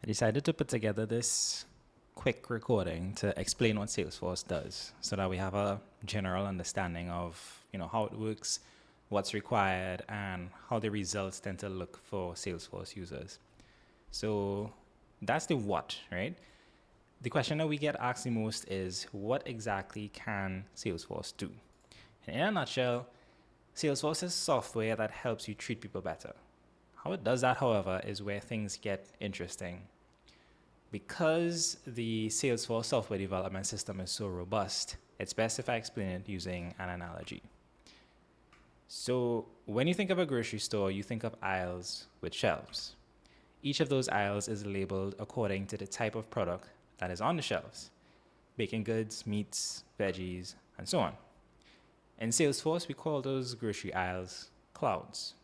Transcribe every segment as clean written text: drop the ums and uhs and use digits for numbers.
decided to put together this quick recording to explain what Salesforce does so that we have a general understanding of, how it works, what's required, and how the results tend to look for Salesforce users. So that's the what, right? The question that we get asked the most is, what exactly can Salesforce do? And in a nutshell, Salesforce is software that helps you treat people better. How it does that, however, is where things get interesting. Because the Salesforce software development system is so robust, it's best if I explain it using an analogy. So when you think of a grocery store, you think of aisles with shelves. Each of those aisles is labeled according to the type of product that is on the shelves: baking goods, meats, veggies, and so on. In Salesforce, we call those grocery aisles clouds.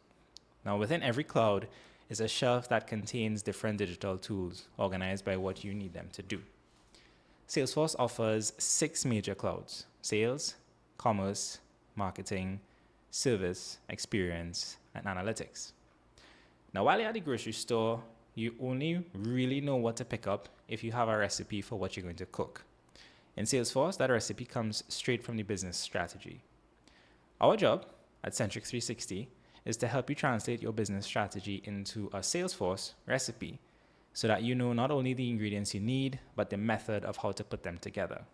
Now, within every cloud is a shelf that contains different digital tools organized by what you need them to do. Salesforce offers 6 major clouds: sales, commerce, marketing, service, experience, and analytics. Now, while you're at the grocery store, you only really know what to pick up if you have a recipe for what you're going to cook. In Salesforce, that recipe comes straight from the business strategy. Our job at Centric 360 is to help you translate your business strategy into a Salesforce recipe so that you know not only the ingredients you need, but the method of how to put them together.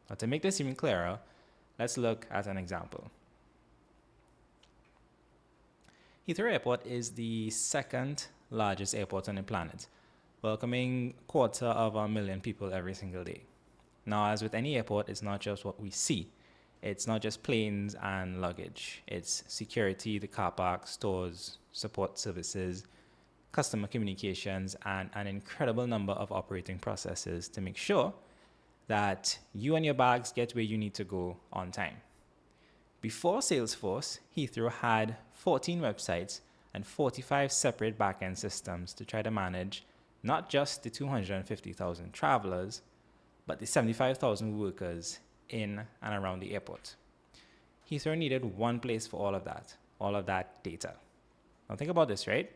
Now, to make this even clearer, let's look at an example. Heathrow Airport is the second largest airport on the planet, welcoming 250,000 people every single day. Now, as with any airport, it's not just what we see. It's not just planes and luggage. It's security, the car park, stores, support services, customer communications, and an incredible number of operating processes to make sure that you and your bags get where you need to go on time. Before Salesforce, Heathrow had 14 websites and 45 separate backend systems to try to manage not just the 250,000 travelers, but the 75,000 workers in and around the airport. Heathrow needed one place for all of that data. Now think about this, right?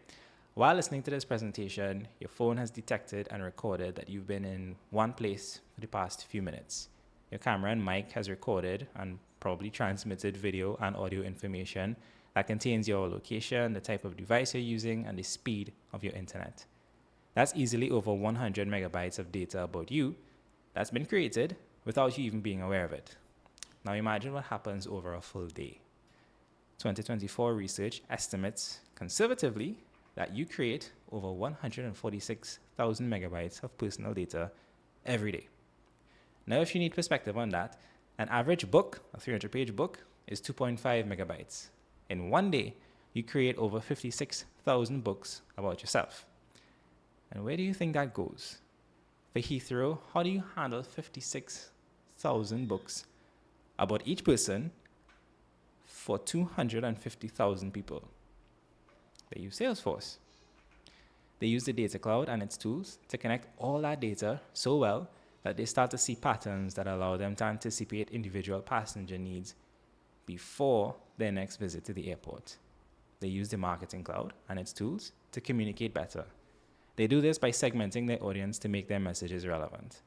While listening to this presentation, your phone has detected and recorded that you've been in one place for the past few minutes. Your camera and mic has recorded and probably transmitted video and audio information that contains your location, the type of device you're using, and the speed of your internet. That's easily over 100 megabytes of data about you that's been created without you even being aware of it. Now imagine what happens over a full day. 2024 research estimates conservatively that you create over 146,000 megabytes of personal data every day. Now, if you need perspective on that, an average book, a 300-page book, is 2.5 megabytes. In one day, you create over 56,000 books about yourself. And where do you think that goes? For Heathrow, how do you handle 56,000 books about each person for 250,000 people? They use Salesforce. They use the data cloud and its tools to connect all that data so well that they start to see patterns that allow them to anticipate individual passenger needs before their next visit to the airport. They use the marketing cloud and its tools to communicate better. They do this by segmenting their audience to make their messages relevant.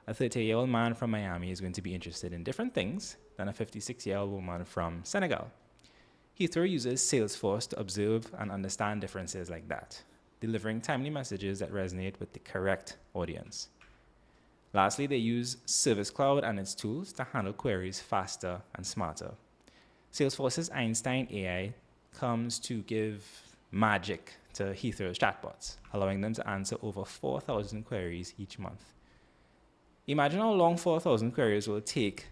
A 30-year-old man from Miami is going to be interested in different things than a 56-year-old woman from Senegal. Heathrow uses Salesforce to observe and understand differences like that, delivering timely messages that resonate with the correct audience. Lastly, they use Service Cloud and its tools to handle queries faster and smarter. Salesforce's Einstein AI comes to give magic to Heathrow's chatbots, allowing them to answer over 4,000 queries each month. Imagine how long 4,000 queries will take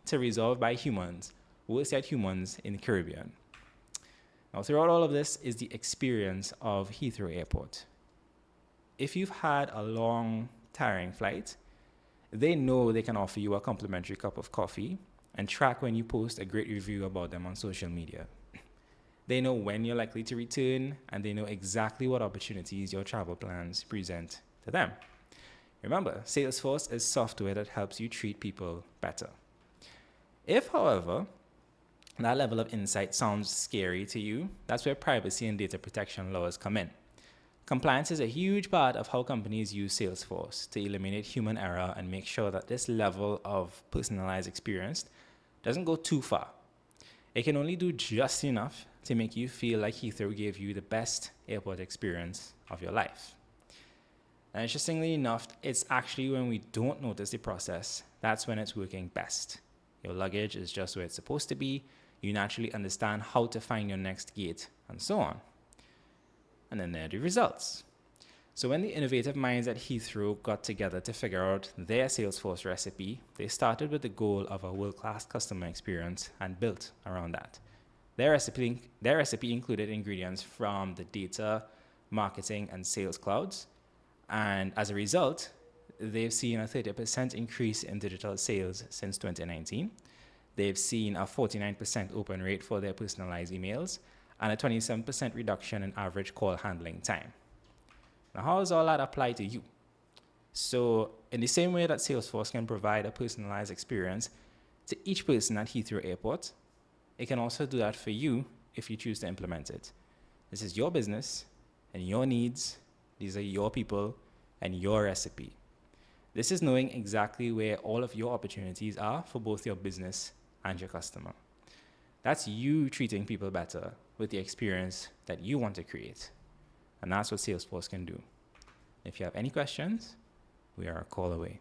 to resolve by humans, worse yet humans in the Caribbean. Now, throughout all of this is the experience of Heathrow Airport. If you've had a long, tiring flight, they know they can offer you a complimentary cup of coffee and track when you post a great review about them on social media. They know when you're likely to return, and they know exactly what opportunities your travel plans present to them. Remember, Salesforce is software that helps you treat people better. If, however, that level of insight sounds scary to you, that's where privacy and data protection laws come in. Compliance is a huge part of how companies use Salesforce to eliminate human error and make sure that this level of personalized experience doesn't go too far. It can only do just enough to make you feel like Heathrow gave you the best airport experience of your life. And interestingly enough, it's actually when we don't notice the process, that's when it's working best. Your luggage is just where it's supposed to be, you naturally understand how to find your next gate, and so on. And then there are the results. So when the innovative minds at Heathrow got together to figure out their Salesforce recipe, they started with the goal of a world-class customer experience and built around that. Their recipe included ingredients from the data, marketing, and sales clouds. And as a result, they've seen a 30% increase in digital sales since 2019. They've seen a 49% open rate for their personalized emails and a 27% reduction in average call handling time. Now, how does all that apply to you? So, in the same way that Salesforce can provide a personalized experience to each person at Heathrow Airport, it can also do that for you if you choose to implement it. This is your business and your needs. These are your people and your recipe. This is knowing exactly where all of your opportunities are for both your business and your customer. That's you treating people better with the experience that you want to create. And that's what Salesforce can do. If you have any questions, we are a call away.